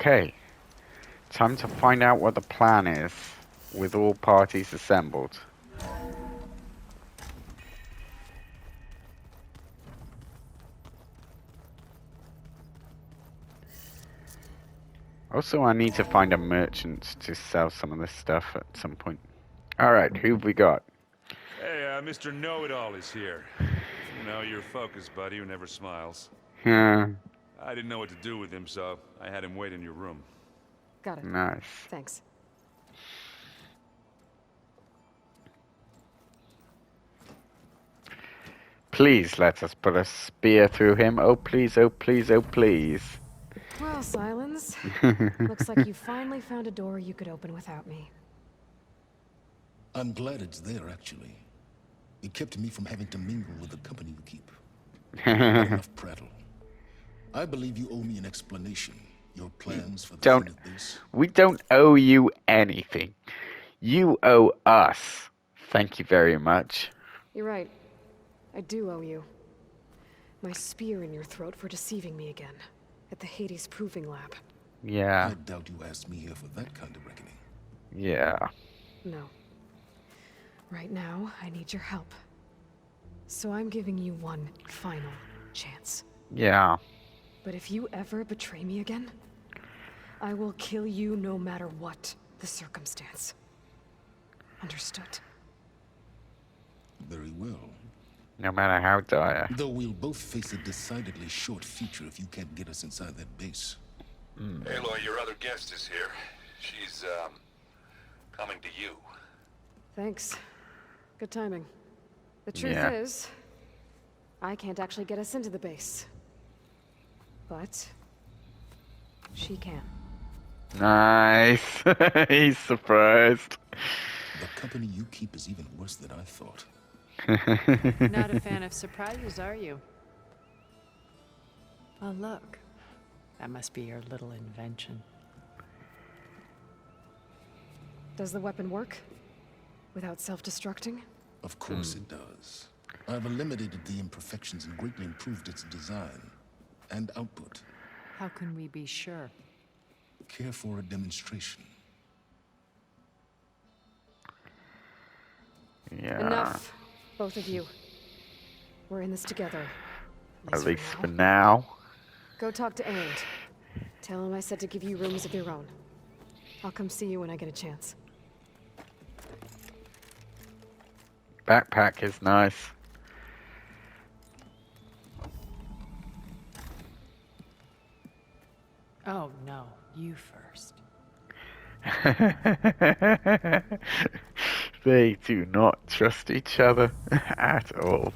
Okay. Time to find out what the plan is, with all parties assembled. Also, I need to find a merchant to sell some of this stuff at some point. Alright, who've we got? Hey, Mr. Know-It-All is here. You know, your focus buddy who never smiles. Yeah, I didn't know what to do with him, so I had him wait in your room. Got it. nice. Thanks. Please let us put a spear through him. Oh please, oh please, oh please. Well, Silence. Looks like you finally found a door you could open without me. I'm glad it's there, actually. It kept me from having to mingle with the company you keep. Not enough prattle. I believe you owe me an explanation. Your plans for the Zenith base. We don't owe you anything. You owe us. Thank you very much. You're right. I do owe you. My spear in your throat for deceiving me again. At the Hades Proving Lab. Yeah. I doubt you asked me here for that kind of reckoning. Yeah. No. Right now, I need your help. So I'm giving you one final chance. Yeah. But if you ever betray me again, I will kill you no matter what the circumstance. Understood? Very well. No matter how dire. Though we'll both face a decidedly short future if you can't get us inside that base. Aloy, your other guest is here. She's, coming to you. Thanks. Good timing. The truth Yeah. is, I can't actually get us into the base. But she can. Nice. He's surprised. The company you keep is even worse than I thought. Not a fan of surprises, are you? Oh, look. That must be your little invention. Does the weapon work? Without self-destructing? Of course it does. I've eliminated the imperfections and greatly improved its design and output. How can we be sure? Care for a demonstration? Yeah. Enough, both of you. We're in this together. At least for now. Go talk to Erend. Tell him I said to give you rooms of your own. I'll come see you when I get a chance. Backpack is nice. Oh, no. You first. They do not trust each other at all.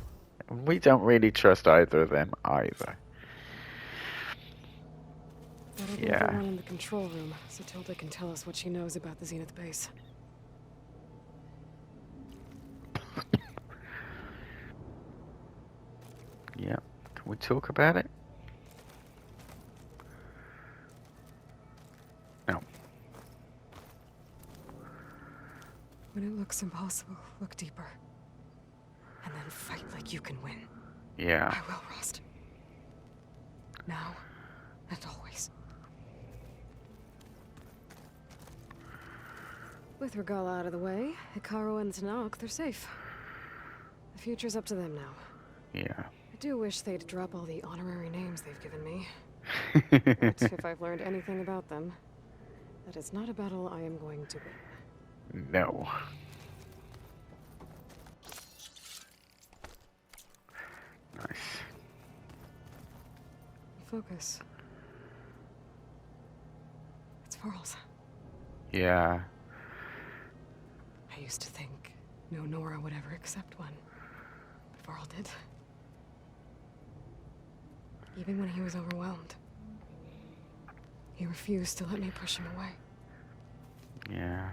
We don't really trust either of them either. Better than Yeah. everyone in the control room, so Tilda can tell us what she knows about the Zenith base. Yeah. Can we talk about it? No. When it looks impossible, look deeper. And then fight like you can win. Yeah. I will, Rost. Now and always. With Regal out of the way, Hikaru and Tanakh, they're safe. The future's up to them now. Yeah. I do wish they'd drop all the honorary names they've given me. But if I've learned anything about them, that is not a battle I am going to win. No. Nice. Focus. It's Varl's. Yeah. I used to think no Nora would ever accept one. But Varl did. Even when he was overwhelmed. He refused to let me push him away. Yeah.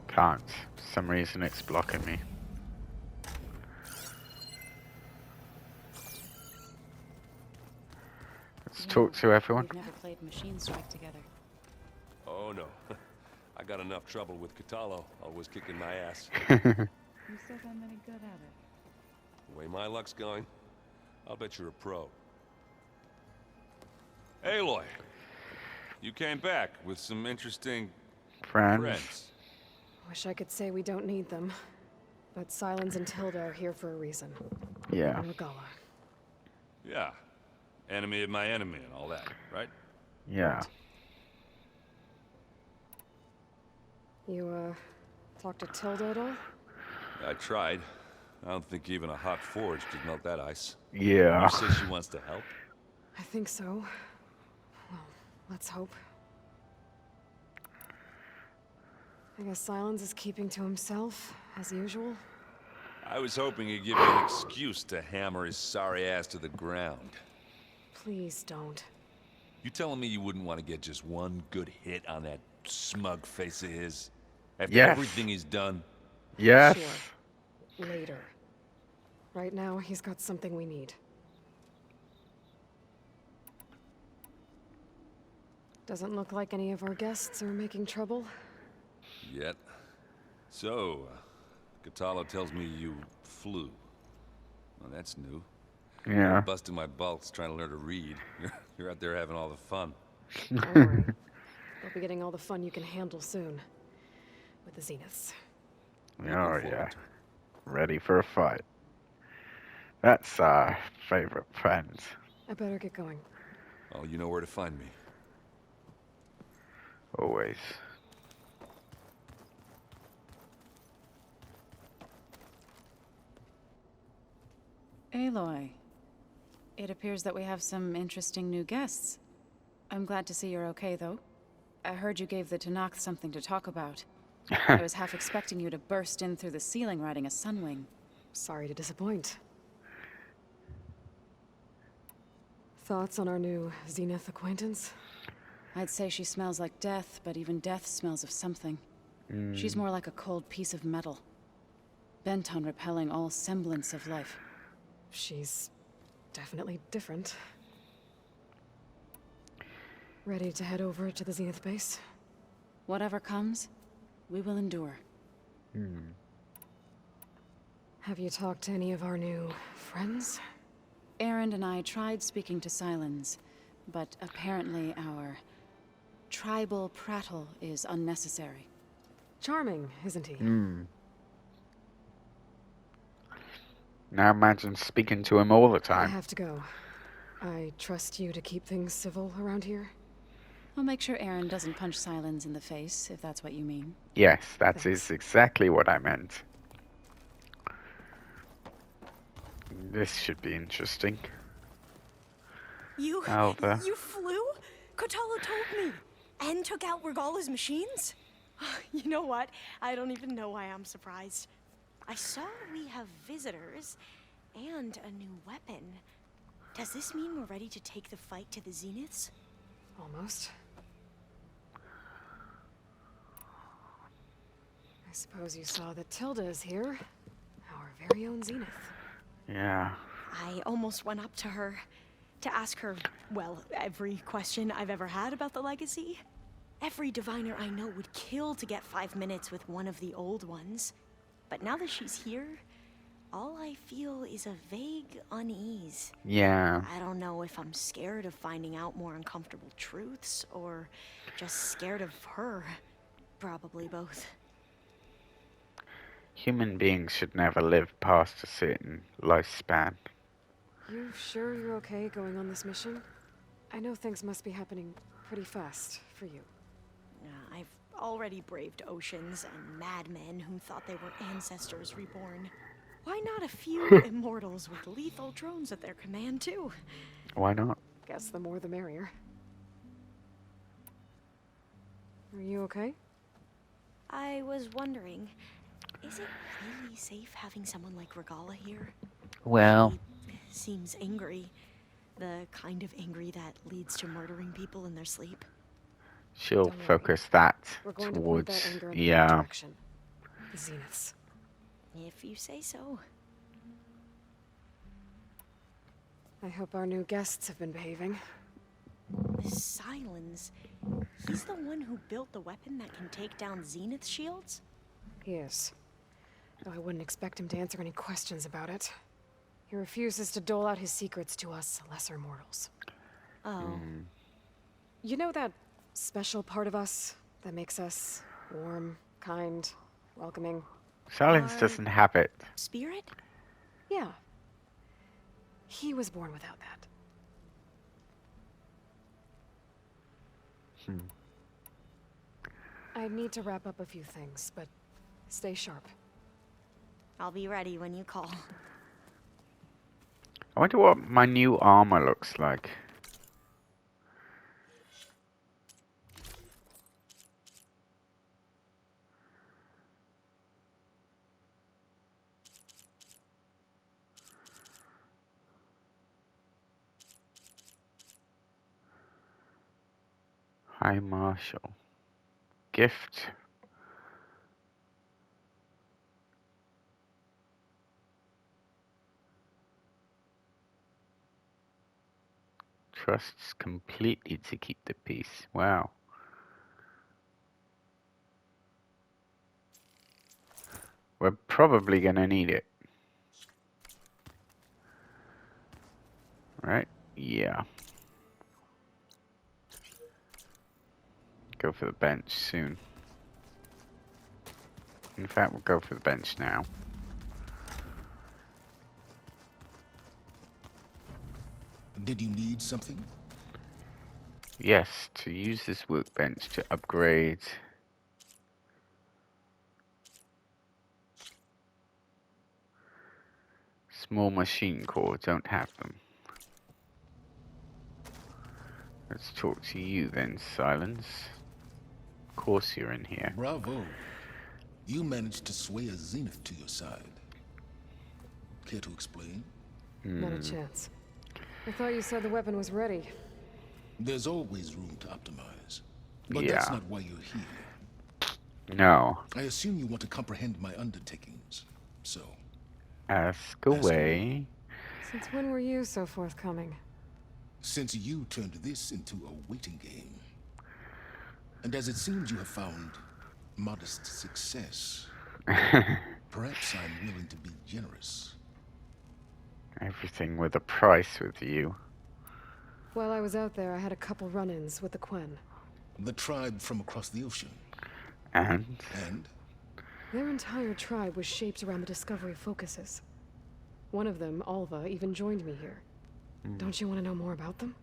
Can't. For some reason it's blocking me. Let's talk to everyone. We've never played Machine Strike together. Oh, no. I got enough trouble with Catalo, always kicking my ass. You still haven't been good at it. The way my luck's going, I'll bet you're a pro. Aloy, you came back with some interesting friends. Wish I could say we don't need them. But Silence and Tilda are here for a reason. Yeah. And Regala. Yeah. Enemy of my enemy and all that, right? Yeah. You, talked to Tilda at all? I tried. I don't think even a hot forge could melt that ice. Yeah. You say she wants to help? I think so. Well, let's hope. I guess Silence is keeping to himself, as usual. I was hoping he'd give you an excuse to hammer his sorry ass to the ground. Please don't. You telling me you wouldn't want to get just one good hit on that smug face of his? After Yes. everything he's done? Yes. Sure. Later. Right now, he's got something we need. Doesn't look like any of our guests are making trouble. Yet. So, Catalo tells me you flew. Well, that's new. Yeah. I'm busting my balls trying to learn to read. You're out there having all the fun. Don't worry. You'll be getting all the fun you can handle soon. With the Zeniths. Oh, Looking yeah. forward to it. Ready for a fight. That's our favorite friends. I better get going. Oh, you know where to find me. Always. Aloy, it appears that we have some interesting new guests. I'm glad to see you're okay, though. I heard you gave the Tanakh something to talk about. I was half expecting you to burst in through the ceiling riding a sunwing. Sorry to disappoint. Thoughts on our new Zenith acquaintance? I'd say she smells like death, but even death smells of something. She's more like a cold piece of metal, bent on repelling all semblance of life. She's definitely different. Ready to head over to the Zenith base? Whatever comes, we will endure. Have you talked to any of our new friends? Erend and I tried speaking to Silence, but apparently our tribal prattle is unnecessary. Charming, isn't he? Now imagine speaking to him all the I time. have to go. I trust you to keep things civil around here. I'll make sure Erend doesn't punch Silence in the face, if that's what you mean. Yes, that Thanks. is exactly what I meant. This should be interesting. You Alva. you flew? Kotala told me. And took out Regala's machines? You know what? I don't even know why I'm surprised. I saw we have visitors and a new weapon. Does this mean we're ready to take the fight to the Zeniths? Almost. I suppose you saw that Tilda is here. Our very own Zenith. Yeah. I almost went up to her to ask her, well, every question I've ever had about the legacy. Every diviner I know would kill to get 5 minutes with one of the old ones. But now that she's here, all I feel is a vague unease. Yeah. I don't know if I'm scared of finding out more uncomfortable truths, or just scared of her. Probably both. Human beings should never live past a certain lifespan. You sure you're okay going on this mission? I know things must be happening pretty fast for you. I've already braved oceans and madmen who thought they were ancestors reborn. Why not a few immortals with lethal drones at their command, too? Why not? Guess the more the merrier. Are you okay? I was wondering, is it really safe having someone like Regala here? Well, He seems angry. The kind of angry that leads to murdering people in their sleep. she'll Don't worry. focus that We're going to point towards, that anger in the right yeah. direction. The Zeniths. If you say so. I hope our new guests have been behaving. The Silence. He's the one who built the weapon that can take down Zenith shields? He is. Though I wouldn't expect him to answer any questions about it. He refuses to dole out his secrets to us lesser mortals. Oh. You know that special part of us that makes us warm, kind, welcoming? Silence Our- doesn't have it. Spirit? Yeah. He was born without that. I need to wrap up a few things, but stay sharp. I'll be ready when you call. I wonder what my new armor looks like. High Marshal. Gift. Trusts completely to keep the peace. Wow. We're probably gonna need it. Right? Yeah. Go for the bench soon. In fact, we'll go for the bench now. Did you need something? Yes, to use this workbench to upgrade. Small machine core, don't have them. Let's talk to you then, Silence. Of course you're in here. Bravo. You managed to sway a Zenith to your side. Care to explain? Not a chance. I thought you said the weapon was ready. There's always room to optimize. But that's Yeah. not why you're here. No. I assume you want to comprehend my undertakings. So, Ask away. Since when were you so forthcoming? since you turned this into a waiting game, and as it seems you have found modest success, perhaps I'm willing to be generous. Everything with a price with you. While I was out there, I had a couple run-ins with the Quen. The tribe from across the ocean. And? And? Their entire tribe was shaped around the Discovery focuses. One of them, Alva, even joined me here. Don't you want to know more about them?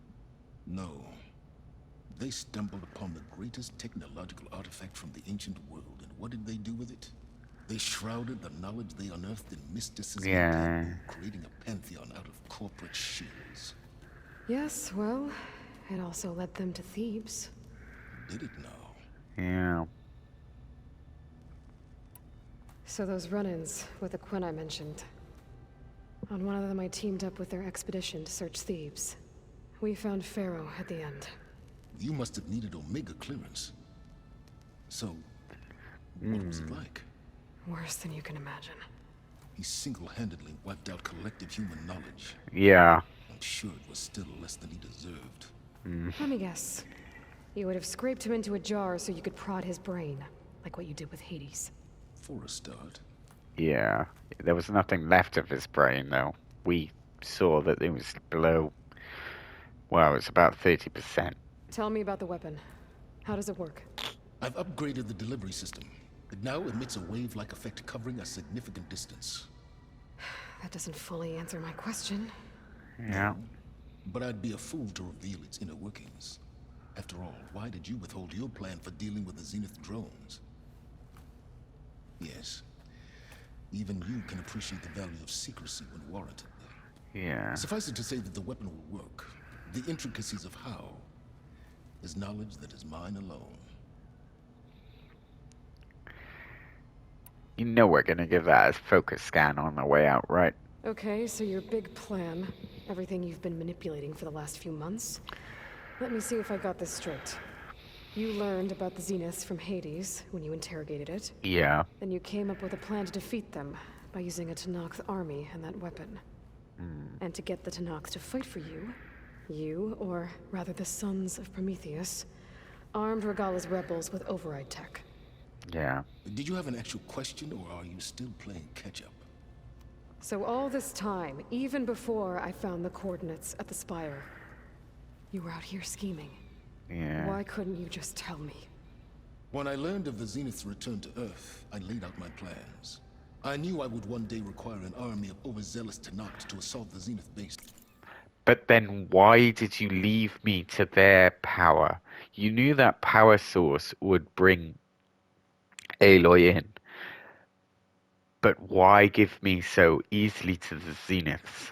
No. They stumbled upon the greatest technological artifact from the ancient world, and what did they do with it? They shrouded the knowledge they unearthed in mysticism, Yeah. and creating a pantheon out of corporate shields. Yes, well, it also led them to Thebes. Did it now? Yeah. So those run-ins with the Quen I mentioned. On one of them I teamed up with their expedition to search Thebes. We found Pharaoh at the end. You must have needed Omega clearance. So, what was it like? Worse than you can imagine. He single-handedly wiped out collective human knowledge. Yeah. I'm sure it was still less than he deserved. Let me guess. You would have scraped him into a jar so you could prod his brain, like what you did with Hades. For a start. Yeah. There was nothing left of his brain, though. We saw that it was below... Well, it was about 30%. Tell me about the weapon. How does it work? I've upgraded the delivery system. It now emits a wave-like effect covering a significant distance. That doesn't fully answer my question. Yeah. But I'd be a fool to reveal its inner workings. After all, why did you withhold your plan for dealing with the Zenith drones? Yes. Even you can appreciate the value of secrecy when warranted. Yeah. Suffice it to say that the weapon will work. The intricacies of how is knowledge that is mine alone. You know we're gonna give that a focus scan on the way out, right? Okay, so your big plan, everything you've been manipulating for the last few months. Let me see if I got this straight. You learned about the Zeniths from Hades when you interrogated it. Yeah. Then you came up with a plan to defeat them by using a Tenakth army and that weapon. And to get the Tenakth to fight for you, or rather the sons of Prometheus, Armed Regala's rebels with override tech. Yeah. Did you have an actual question, or are you still playing catch-up? So all this time, even before I found the coordinates at the Spire, you were out here scheming. Yeah. Why couldn't you just tell me? When I learned of the Zenith's return to Earth, I laid out my plans. I knew I would one day require an army of overzealous Tenakth to assault the Zenith base. But then why did you leave me to their power? You knew that power source would bring Aloy in. But why give me so easily to the Zeniths?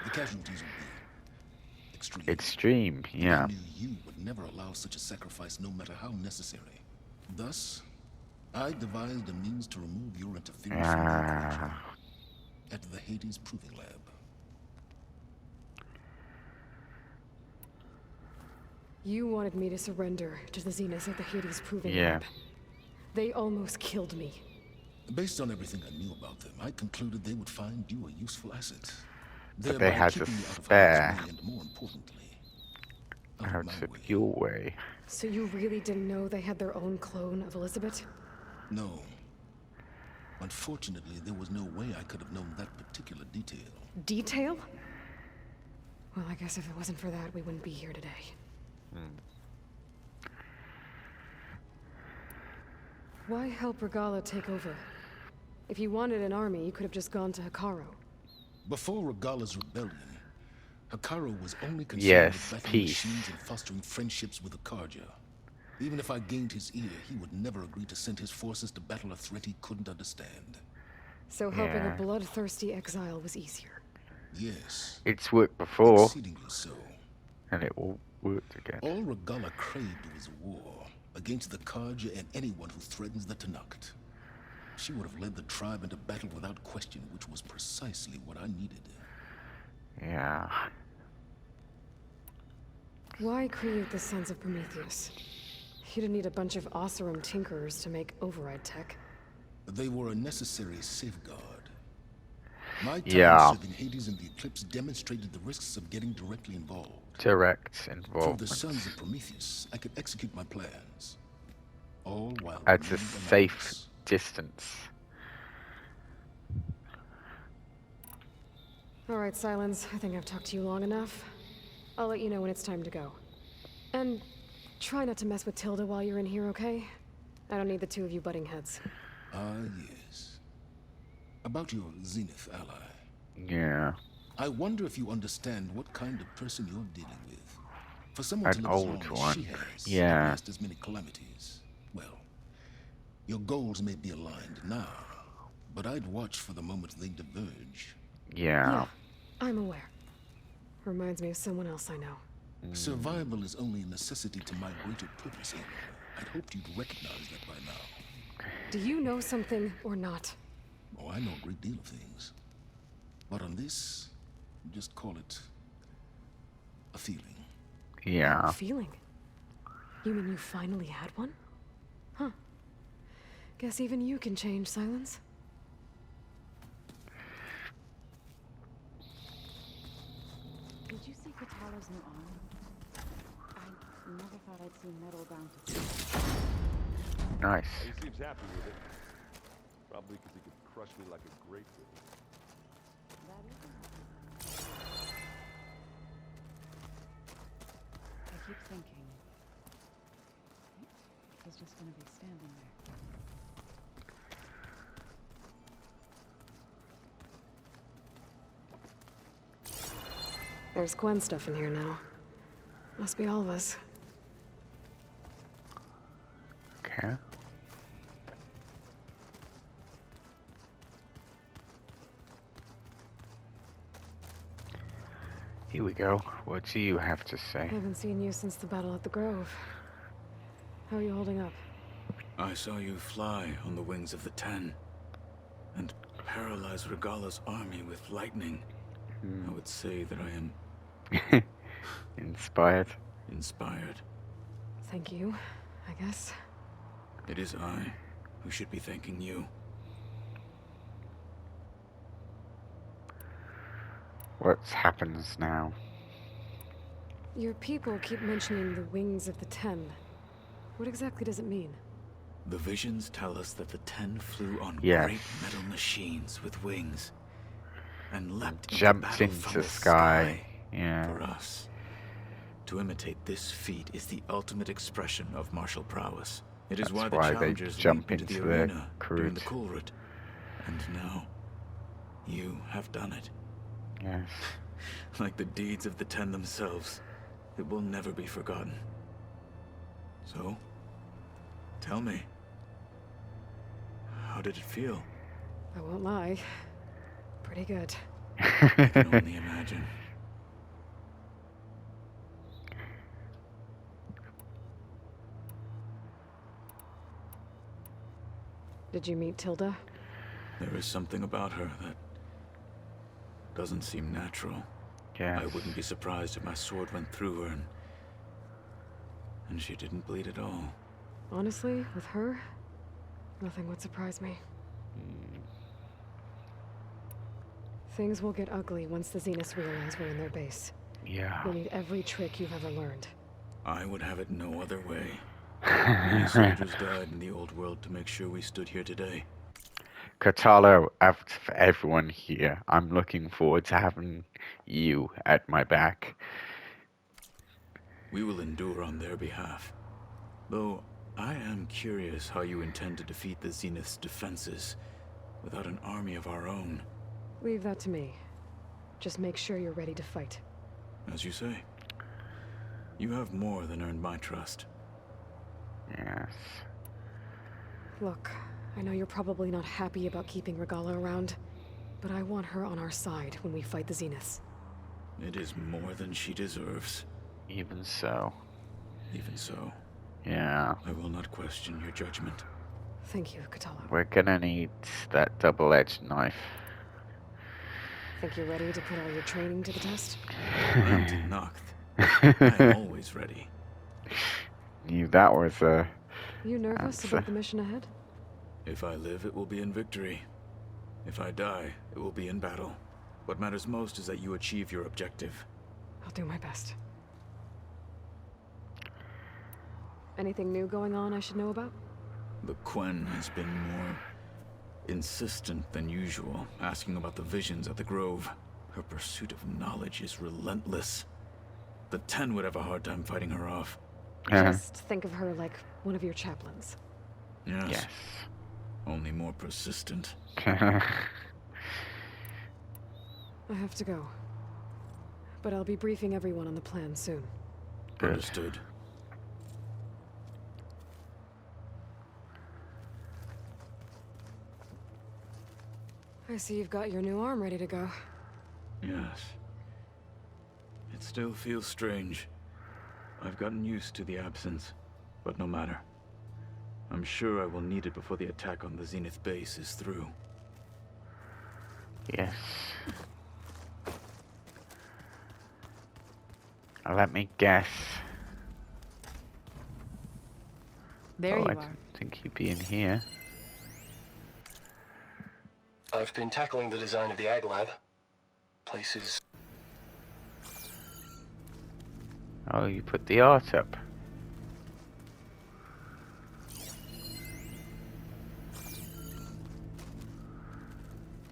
The casualties would be extreme. Extreme, And yeah. I knew you would never allow such a sacrifice, no matter how necessary. Thus, I devised a means to remove your interference from the equation at the Hades Proving Lab. You wanted me to surrender to the Zenith at the Hades Proving Yeah. Lab. They almost killed me. Based on everything I knew about them, I concluded they would find you a useful asset. But they thereby had a keeping you out of spare harm's way, and more importantly, out of out my of way. your way. So you really didn't know they had their own clone of Elizabeth? No. Unfortunately, there was no way I could have known that particular detail. Detail? Well, I guess if it wasn't for that, we wouldn't be here today. Why help Regala take over? If you wanted an army, you could have just gone to Hikaru. Before Regala's rebellion, Hikaru was only concerned Yes, with battling peace. machines and fostering friendships with Akarja. Even if I gained his ear, he would never agree to send his forces to battle a threat he couldn't understand. So helping Yeah. a bloodthirsty exile was easier. Yes, It's worked before, exceedingly so. and it will work again. All Regala craved was war against the Karja and anyone who threatens the Tenakth. She would have led the tribe into battle without question, which was precisely what I needed. Yeah. Why create the Sons of Prometheus? You didn't need a bunch of Oseram tinkerers to make override tech. They were a necessary safeguard. My time Yeah. serving Hades and the Eclipse demonstrated the risks of getting directly involved. Direct Through the involvement. Sons of Prometheus, I could execute my plans. All while At a remaining safe anonymous. distance. Alright, Silence. I think I've talked to you long enough. I'll let you know when it's time to go. And try not to mess with Tilda while you're in here, okay? I don't need the two of you butting heads. Ah, yes. About your Zenith ally. Yeah. I wonder if you understand what kind of person you're dealing with. For someone to An live as long old as one. she has, Yeah. and passed as many calamities. Well, your goals may be aligned now, but I'd watch for the moment they diverge. Yeah. I'm aware. Reminds me of someone else I know. Survival is only a necessity to my greater purpose, Aloy. I'd hoped you'd recognize that by now. Do you know something or not? Oh, I know a great deal of things. But on this, just call it a feeling. Yeah. Feeling? You mean you finally had one? Huh. Guess even you can change, Silence. Did you see Katala's new arm? I never thought I'd see metal down to steel. Nice. He seems happy with it. Probably because he could crush me like a grapefruit. That is I keep thinking he's just gonna be standing there. There's Gwen stuff in here now. Must be all of us. Okay. Here we go. What do you have to say? Haven't seen you since the battle at the Grove. How are you holding up? I saw you fly on the wings of the Ten, and paralyze Regala's army with lightning. I would say that I am Inspired. inspired. Thank you, I guess. It is I who should be thanking you. What happens now? Your people keep mentioning the wings of the Ten. What exactly does it mean? The visions tell us that the Ten flew on Yes. great metal machines with wings and leapt into Jumps battle into from the sky. sky. Yeah. For us, to imitate this feat is the ultimate expression of martial prowess. It is That's why the why they challengers jump leap into the into the arena during the crude. cool route. And now, you have done it. Yes. Like the deeds of the Ten themselves, it will never be forgotten. So, tell me, how did it feel? I won't lie. Pretty good. I can only imagine. Did you meet Tilda? There is something about her that doesn't seem natural. Yes. I wouldn't be surprised if my sword went through her and she didn't bleed at all. Honestly, with her, nothing would surprise me. Things will get ugly once the Zeniths realize we're in their base. Yeah. You'll need every trick you've ever learned. I would have it no other way. Many soldiers died in the old world to make sure we stood here today. Katalo, for everyone here, I'm looking forward to having you at my back. We will endure on their behalf. Though, I am curious how you intend to defeat the Zenith's defenses without an army of our own. Leave that to me. Just make sure you're ready to fight. As you say, you have more than earned my trust. Yes. Look, I know you're probably not happy about keeping Regala around, but I want her on our side when we fight the Zeniths. It is more than she deserves. Even so. Even so, Yeah. I will not question your judgment. Thank you, Katalo. We're gonna need that double-edged knife. Think you're ready to put all your training to the test? And Noct. I am always ready. Knew that was a... You nervous Answer. about the mission ahead? If I live, it will be in victory. If I die, it will be in battle. What matters most is that you achieve your objective. I'll do my best. Anything new going on I should know about? The Quen has been more insistent than usual, asking about the visions at the Grove. Her pursuit of knowledge is relentless. The Ten would have a hard time fighting her off. Just think of her like one of your chaplains. Yes. Yes. Only more persistent. I have to go. But I'll be briefing everyone on the plan soon. Good. Understood. I see you've got your new arm ready to go. Yes. It still feels strange. I've gotten used to the absence, but no matter. I'm sure I will need it before the attack on the Zenith base is through. Yes. Let me guess. There I you are. didn't think you'd be in here. I've been tackling the design of the Ag Lab. Places. Oh, you put the art up.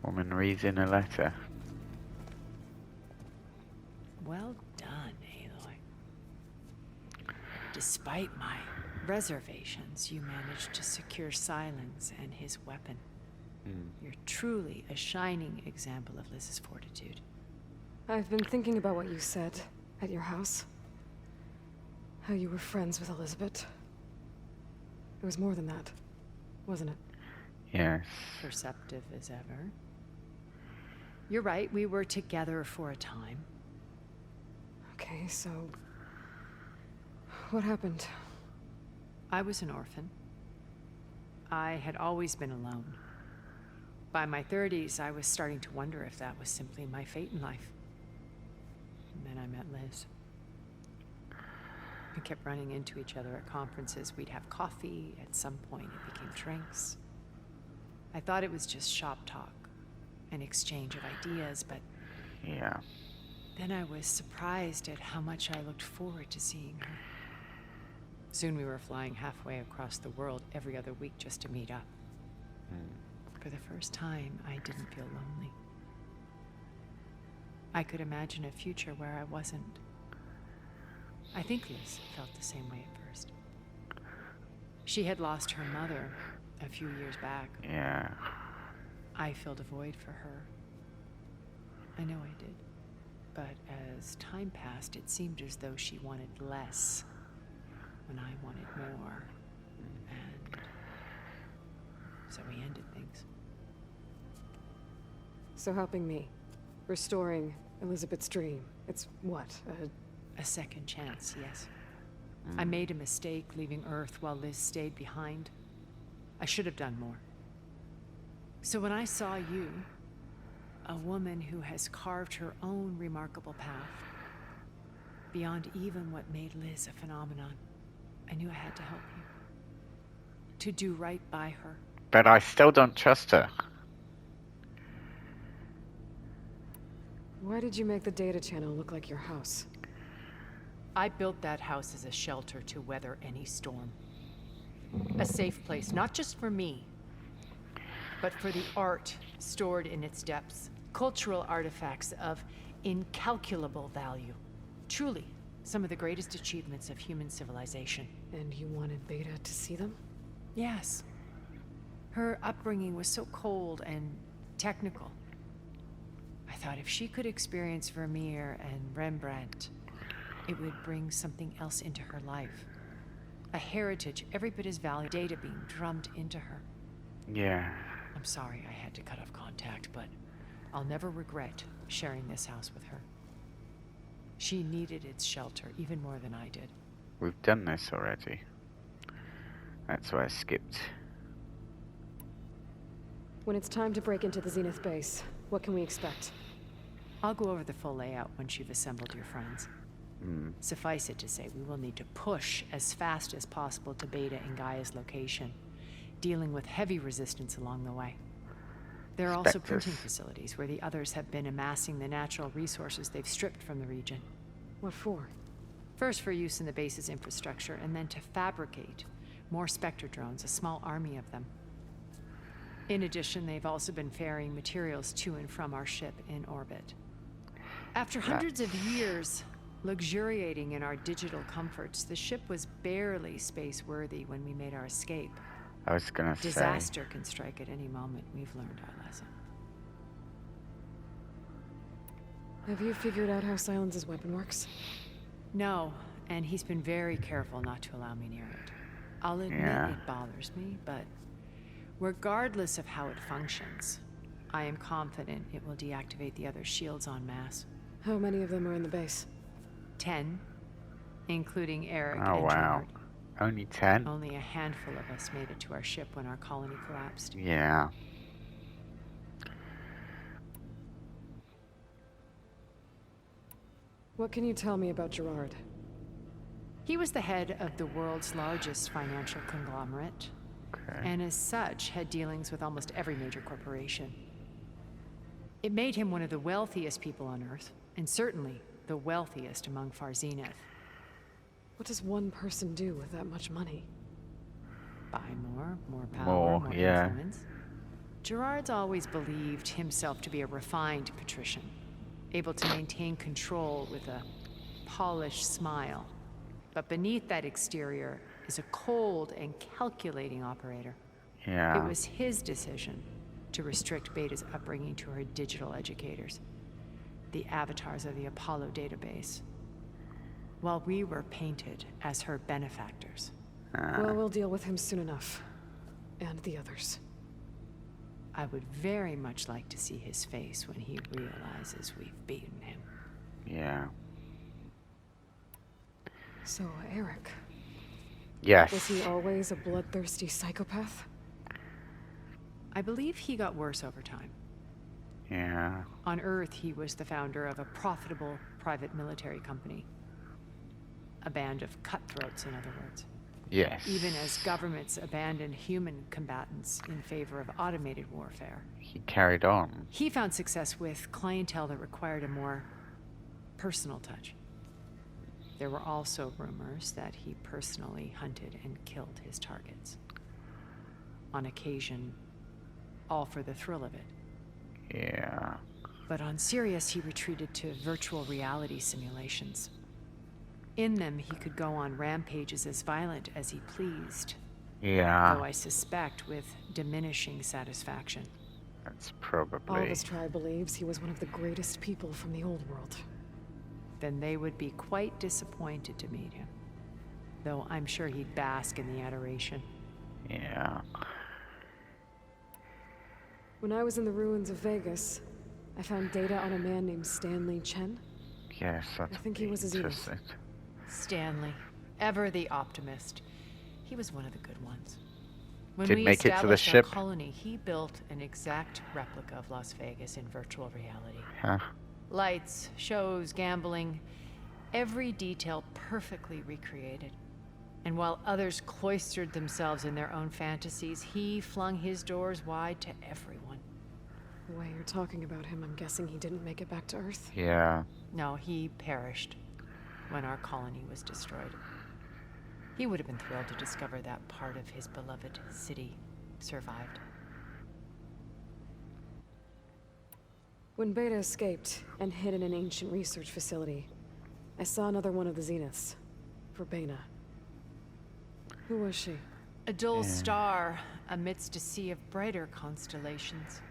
Woman reads in a letter. Well done, Aloy. Despite my reservations, you managed to secure Silence and his weapon. You're truly a shining example of Liz's fortitude. I've been thinking about what you said at your house. How you were friends with Elizabeth. It was more than that, wasn't it? Yes. Perceptive as ever. You're right, we were together for a time. Okay, so... what happened? I was an orphan. I had always been alone. By my 30s, I was starting to wonder if that was simply my fate in life. And then I met Liz. We kept running into each other at conferences. We'd have coffee. At some point, it became drinks. I thought it was just shop talk, an exchange of ideas, but Yeah. then I was surprised at how much I looked forward to seeing her. Soon we were flying halfway across the world every other week just to meet up. For the first time, I didn't feel lonely. I could imagine a future where I wasn't. I think Liz felt the same way at first. She had lost her mother a few years back. Yeah. I filled a void for her. I know I did. But as time passed, it seemed as though she wanted less when I wanted more. And so we ended things. So helping me, restoring Elizabeth's dream, it's what, a second chance, yes. I made a mistake leaving Earth while Liz stayed behind. I should have done more. So when I saw you, a woman who has carved her own remarkable path, beyond even what made Liz a phenomenon, I knew I had to help you. To do right by her. But I still don't trust her. Why did you make the data channel look like your house? I built that house as a shelter to weather any storm. A safe place, not just for me, but for the art stored in its depths. Cultural artifacts of incalculable value. Truly, some of the greatest achievements of human civilization. And you wanted Beta to see them? Yes. Her upbringing was so cold and technical. I thought if she could experience Vermeer and Rembrandt, it would bring something else into her life. A heritage every bit as valuable, data being drummed into her. Yeah. I'm sorry I had to cut off contact, but I'll never regret sharing this house with her. She needed its shelter even more than I did. We've done this already. That's why I skipped. When it's time to break into the Zenith base, what can we expect? I'll go over the full layout once you've assembled your friends. Suffice it to say, we will need to push as fast as possible to Beta and Gaia's location, dealing with heavy resistance along the way. There are also printing facilities where the others have been amassing the natural resources they've stripped from the region. What for? First for use in the base's infrastructure, and then to fabricate more Spectre drones, a small army of them. In addition, they've also been ferrying materials to and from our ship in orbit. After hundreds of years luxuriating in our digital comforts, the ship was barely space-worthy when we made our escape. I was gonna say. Disaster can strike at any moment. We've learned our lesson. Have you figured out how Silenz's weapon works? No, and he's been very careful not to allow me near it. I'll admit it bothers me, but regardless of how it functions, I am confident it will deactivate the other shields en masse. How many of them are in the base? 10, including Eric Oh, and wow. Gerard. Only 10? Only a handful of us made it to our ship when our colony collapsed. Yeah. What can you tell me about Gerard? He was the head of the world's largest financial conglomerate, and as such had dealings with almost every major corporation. It made him one of the wealthiest people on Earth, and certainly the wealthiest among Far Zenith. What does one person do with that much money? Buy more power, more yeah. influence. Gerard's always believed himself to be a refined patrician, able to maintain control with a polished smile. But beneath that exterior is a cold and calculating operator. Yeah. It was his decision to restrict Beta's upbringing to her digital educators, the avatars of the Apollo database, while we were painted as her benefactors. Well, we'll deal with him soon enough. And the others. I would very much like to see his face when he realizes we've beaten him. Yeah. So, Eric. Yes. Was he always a bloodthirsty psychopath? I believe he got worse over time. Yeah. On Earth, he was the founder of a profitable private military company. A band of cutthroats, in other words. Yes. Even as governments abandoned human combatants in favor of automated warfare. He carried on. He found success with clientele that required a more personal touch. There were also rumors that he personally hunted and killed his targets. On occasion, all for the thrill of it. Yeah. But on Sirius, he retreated to virtual reality simulations. In them, he could go on rampages as violent as he pleased. Yeah. Though I suspect with diminishing satisfaction. That's probably... All of his tribe believes he was one of the greatest people from the old world. Then they would be quite disappointed to meet him. Though I'm sure he'd bask in the adoration. Yeah. When I was in the ruins of Vegas, I found data on a man named Stanley Chen. Yes, that's I think he was a Zenith. interesting. Stanley, ever the optimist. He was one of the good ones. When Did we make it to the established our ship? colony, he built an exact replica of Las Vegas in virtual reality. Huh. Lights, shows, gambling, every detail perfectly recreated. And while others cloistered themselves in their own fantasies, he flung his doors wide to everyone. The way you're talking about him, I'm guessing he didn't make it back to Earth. Yeah. No, he perished when our colony was destroyed. He would have been thrilled to discover that part of his beloved city survived. When Beta escaped and hid in an ancient research facility, I saw another one of the Zeniths, Verbena. Who was she? A dull star amidst a sea of brighter constellations.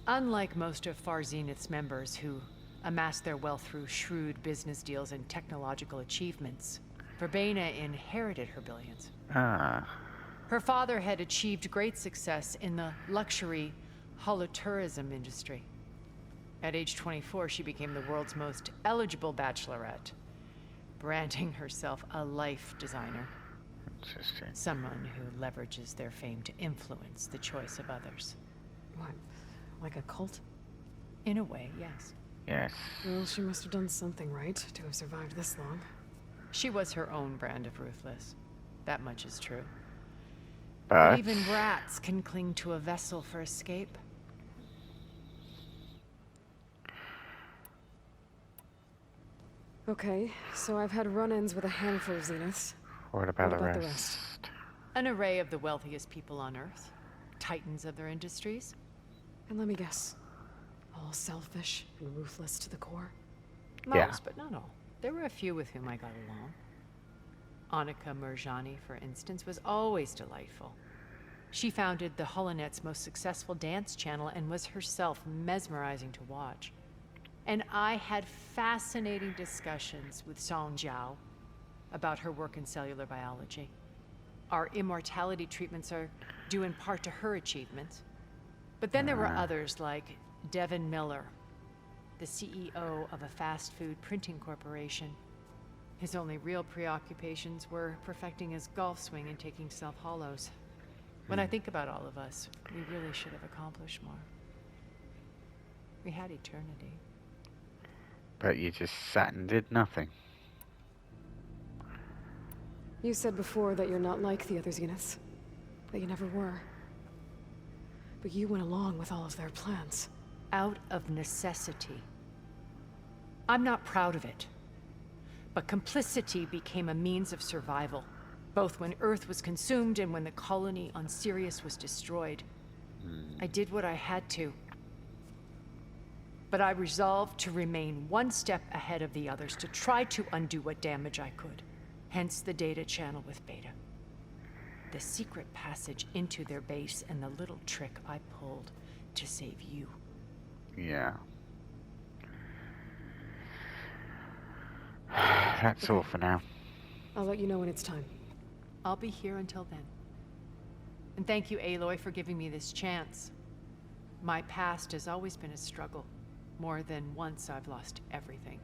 Unlike most of Far Zenith's members who amassed their wealth through shrewd business deals and technological achievements, Verbena inherited her billions. Ah. Her father had achieved great success in the luxury holotourism industry. At age 24, she became the world's most eligible bachelorette, branding herself a life designer. Interesting. Someone who leverages their fame to influence the choice of others. What, like a cult? In a way, yes. Yes. Well, she must have done something right to have survived this long. She was her own brand of ruthless. That much is true. But Even rats can cling to a vessel for escape. Okay, so I've had run-ins with a handful of Zeniths. what about, What about the the rest? An array of the wealthiest people on Earth. Titans of their industries. And let me guess, all selfish and ruthless to the core? Most, Yeah. but not all. There were a few with whom I got along. Annika Murjani, for instance, was always delightful. She founded the Holonet's most successful dance channel and was herself mesmerizing to watch. And I had fascinating discussions with Song Jiao about her work in cellular biology. Our immortality treatments are due in part to her achievements. But then there were others like Devin Miller, the CEO of a fast food printing corporation. His only real preoccupations were perfecting his golf swing and taking self-hollows. When I think about all of us, we really should have accomplished more. We had eternity. But you just sat and did nothing. You said before that you're not like the other Zeniths. That you never were. But you went along with all of their plans. Out of necessity. I'm not proud of it. But complicity became a means of survival, both when Earth was consumed and when the colony on Sirius was destroyed. I did what I had to. But I resolved to remain one step ahead of the others, to try to undo what damage I could. Hence the data channel with Beta. The secret passage into their base and the little trick I pulled to save you. Yeah. That's all for now. I'll let you know when it's time. I'll be here until then. And thank you, Aloy, for giving me this chance. My past has always been a struggle. More than once I've lost everything.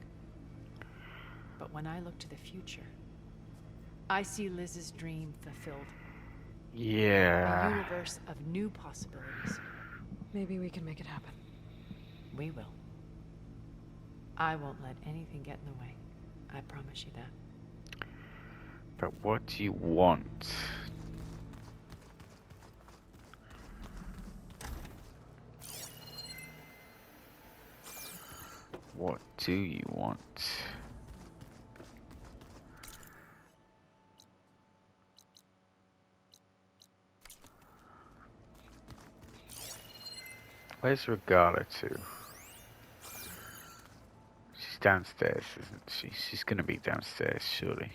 But when I look to the future, I see Liz's dream fulfilled. A Yeah. universe of new possibilities. Maybe we can make it happen. We will. I won't let anything get in the way. I promise you that. But what do you want? What do you want? Where's Regala to? She's downstairs, isn't she? She's gonna be downstairs, surely.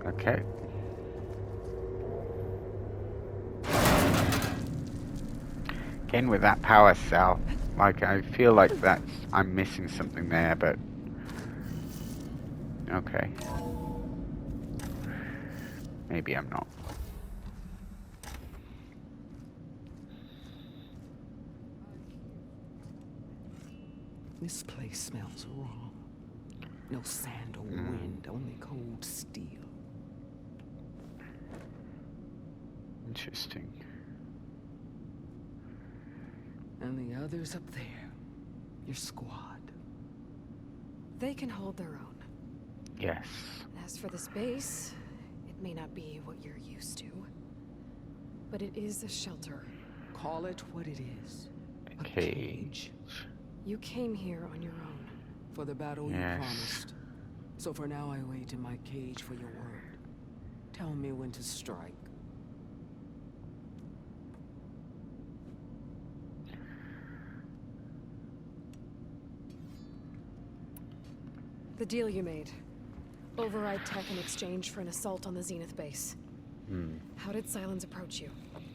Okay. Again with that power cell, like I feel like I'm missing something there, but okay. Maybe I'm not. This place smells wrong. No sand or wind, only cold steel. Interesting. And the others up there, your squad. They can hold their own. Yes. As for the space, it may not be what you're used to, but it is a shelter. Call it what it is. A Cage. You came here on your own. For the battle you Yes. promised. So for now I wait in my cage for your word. Tell me when to strike. The deal you made. Override tech in exchange for an assault on the Zenith base. How did Silence approach you?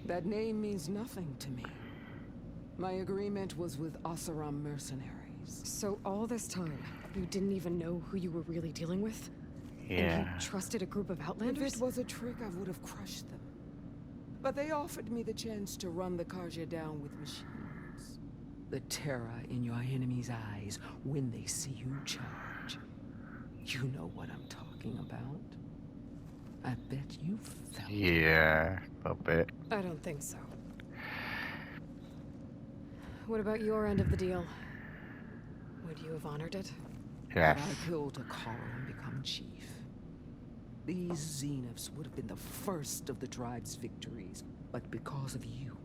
That name means nothing to me. My agreement was with Oseram mercenaries. So all this time, you didn't even know who you were really dealing with? And Yeah. you trusted a group of If outlanders? it was a trick, I would have crushed them. But they offered me the chance to run the Karja down with machines. The terror in your enemy's eyes when they see you charge. You know what I'm talking about. I bet you felt it. Yeah, a little bit. I don't think so. What about your end of the deal? Would you have honored it? Yes. Had I killed Akara and become chief, these Zeniths would have been the first of the tribe's victories. But because of you,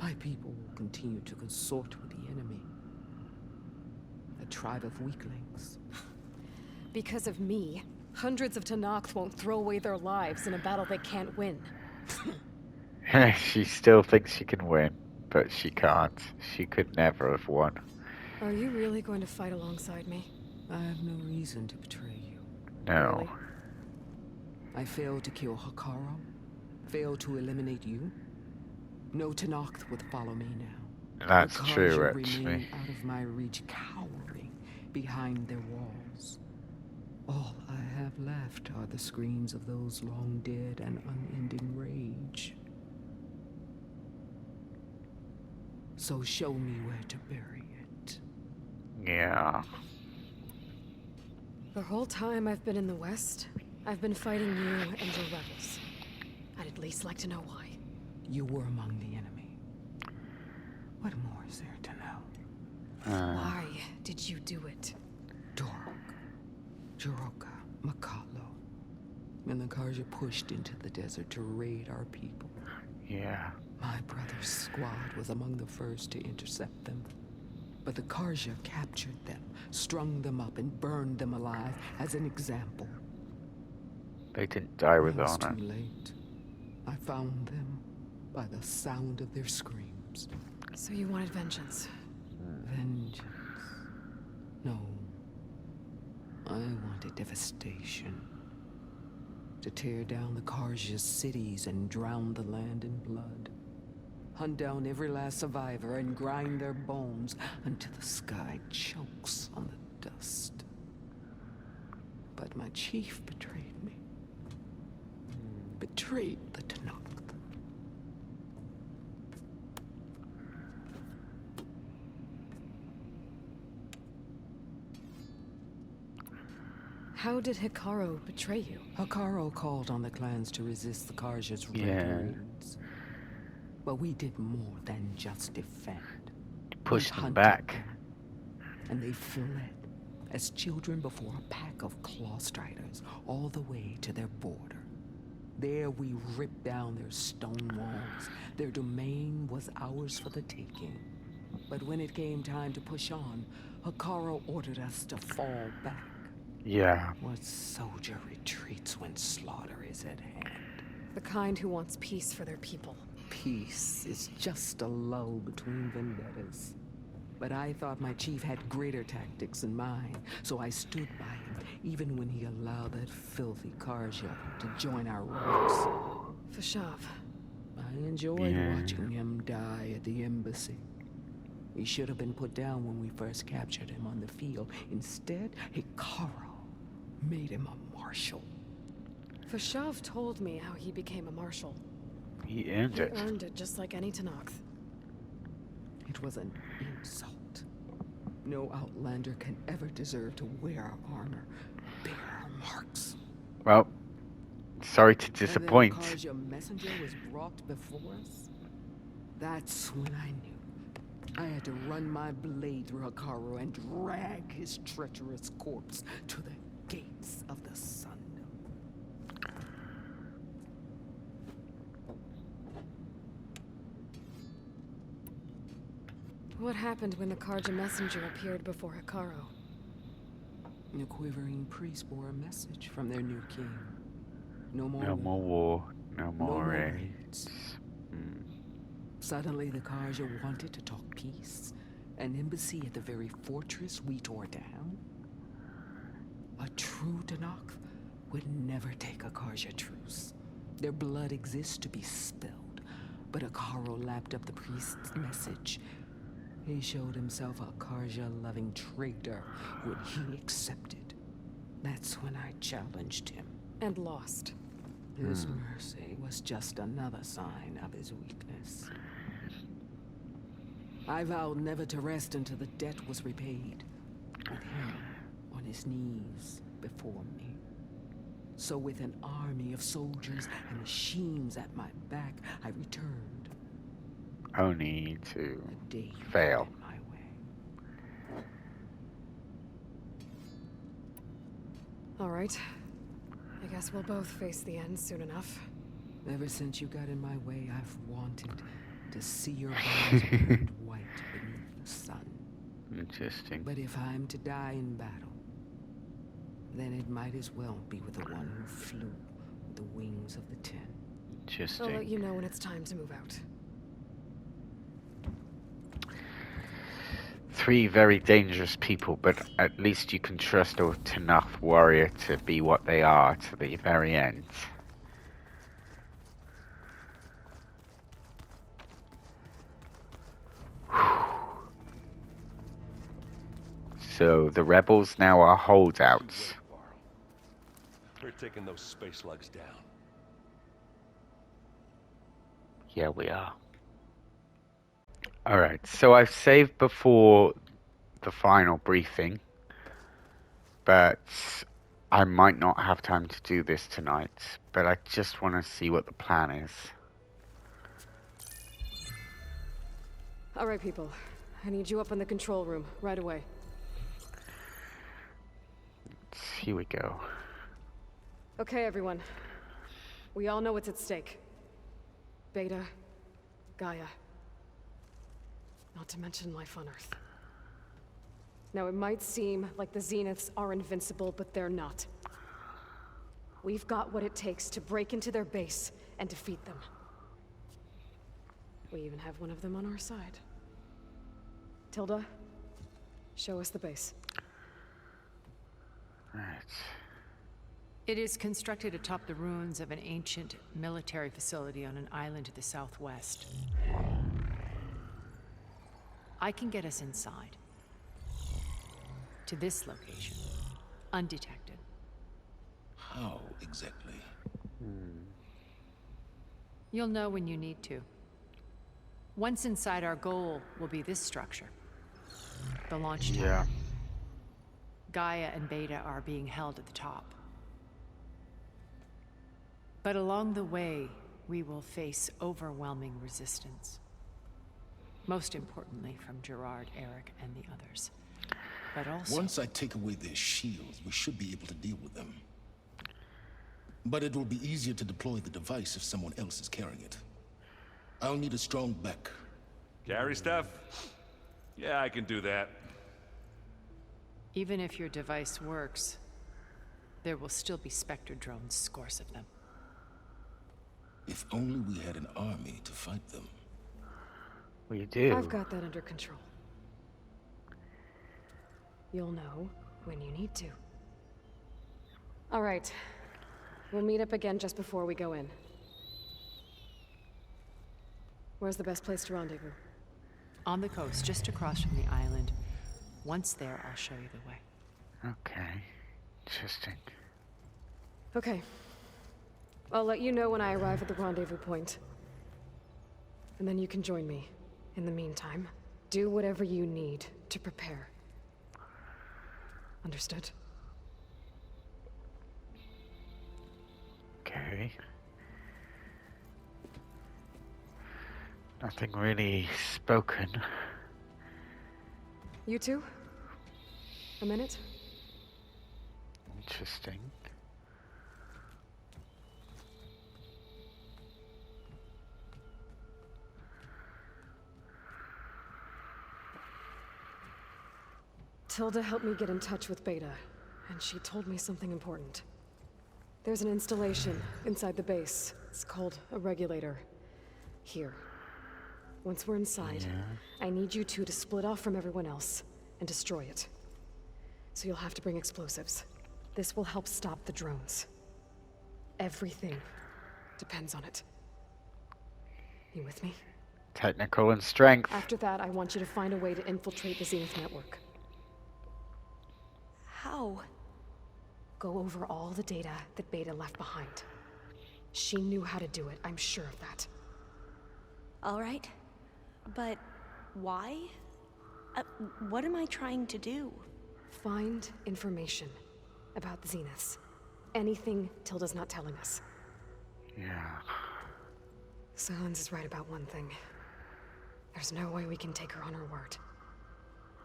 my people will continue to consort with the enemy. A tribe of weaklings. Because of me, hundreds of Tenakth won't throw away their lives in a battle they can't win. She still thinks she can win, but she can't. She could never have won. Are you really going to fight alongside me? I have no reason to betray you. No. Really? I failed to kill Hakaro, failed to eliminate you. No Tenakth would follow me now. That's The true, Karja actually. remain out of my reach, cowering behind their walls. All I have left are the screams of those long dead and unending rage. So show me where to bury it. Yeah. The whole time I've been in the West, I've been fighting you and your rebels. I'd at least like to know why. You were among the enemy. What more is there to know? Why did you do it? Dork, Jiroka, Makalo, and the Karja pushed into the desert to raid our people. Yeah. My brother's squad was among the first to intercept them. But the Karja captured them, strung them up, and burned them alive as an example. They didn't die with It was honor. too late. I found them by the sound of their screams. So you wanted vengeance. Vengeance. No. I wanted devastation. To tear down the Karja's cities and drown the land in blood. Hunt down every last survivor and grind their bones until the sky chokes on the dust. But my chief betrayed me. Betrayed the Tenakth. How did Hikaru betray you? Hakaro called on the clans to resist the Karja's Yeah. raids. But we did more than just defend. Push and them hunted back. them. And they fled as children before a pack of claw striders all the way to their border. There we ripped down their stone walls. Their domain was ours for the taking. But when it came time to push on, Hikaru ordered us to fall back. Yeah. What soldier retreats when slaughter is at hand? The kind who wants peace for their people. Peace is just a lull between vendettas. But I thought my chief had greater tactics in mind, so I stood by him, even when he allowed that filthy Karja to join our ranks. Fashav. I enjoyed watching him die at the embassy. He should have been put down when we first captured him on the field. Instead, Hikaru made him a marshal. Fashav told me how he became a marshal. He earned it. He earned it just like any Tenakth. It was an insult. No outlander can ever deserve to wear our armor, bear our marks. Well, sorry to disappoint. And then because your messenger was brought before us, that's when I knew. I had to run my blade through Hikaru and drag his treacherous corpse to the gates of the sun. What happened when the Karja messenger appeared before Hikaru? The quivering priest bore a message from their new king. No more No more war. No more raids. raids. Suddenly, the Karja wanted to talk peace. An embassy at the very fortress we tore down? A true Tenakth would never take a Karja truce. Their blood exists to be spilled. But Hikaru lapped up the priest's message. He showed himself a Karja-loving traitor when he accepted. That's when I challenged him. And lost. His mercy was just another sign of his weakness. I vowed never to rest until the debt was repaid, with him on his knees before me. So with an army of soldiers and machines at my back, I returned. Only to The day you fail. got in my way. All right. I guess we'll both face the end soon enough. Ever since you got in my way, I've wanted to see your bones burned white beneath the sun. Interesting. But if I'm to die in battle, then it might as well be with the one who flew with the wings of the Ten. I'll Interesting. let you know when it's time to move out. 3 very dangerous people, but at least you can trust a Tenakth warrior to be what they are to the very end. So the rebels now are holdouts. We're taking those space lugs down. Yeah, we are. Alright, so I've saved before the final briefing, but I might not have time to do this tonight, but I just want to see what the plan is. All right, people. I need you up in the control room right away. Here we go. Okay, everyone. We all know what's at stake. Beta, Gaia. Not to mention life on Earth. Now, it might seem like the Zeniths are invincible, but they're not. We've got what it takes to break into their base and defeat them. We even have one of them on our side. Tilda, show us the base. Right. It is constructed atop the ruins of an ancient military facility on an island to the southwest. I can get us inside. To this location. Undetected. How exactly? You'll know when you need to. Once inside, our goal will be this structure. The launch tower. Yeah. Gaia and Beta are being held at the top. But along the way, we will face overwhelming resistance. Most importantly, from Gerard, Eric, and the others. But also... Once I take away their shields, we should be able to deal with them. But it will be easier to deploy the device if someone else is carrying it. I'll need a strong back. Carry stuff? Yeah, I can do that. Even if your device works, there will still be Spectre drones, scores of them. If only we had an army to fight them. We do. I've got that under control. You'll know when you need to. All right. We'll meet up again just before we go in. Where's the best place to rendezvous? On the coast, just across from the island. Once there, I'll show you the way. Okay. Interesting. Okay. I'll let you know when I arrive at the rendezvous point. And then you can join me. In the meantime, do whatever you need to prepare. Understood? Okay. Nothing really spoken. You two? A minute? Interesting. Tilda helped me get in touch with Beta, and she told me something important. There's an installation inside the base. It's called a regulator. Here. Once we're inside, I need you two to split off from everyone else and destroy it. So you'll have to bring explosives. This will help stop the drones. Everything depends on it. You with me? Technical and strength. After that, I want you to find a way to infiltrate the Zenith network. How? Go over all the data that Beta left behind. She knew how to do it, I'm sure of that. All right. But why? What am I trying to do? Find information about the Zeniths. Anything Tilda's not telling us. Yeah. Silence is right about one thing. There's no way we can take her on her word.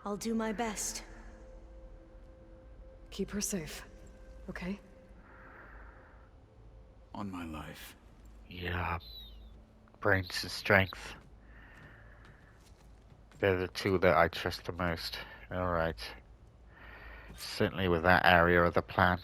I'll do my best. Keep her safe, okay? On my life. Yeah. Brains and strength. They're the two that I trust the most. Alright. Certainly with that area of the plan.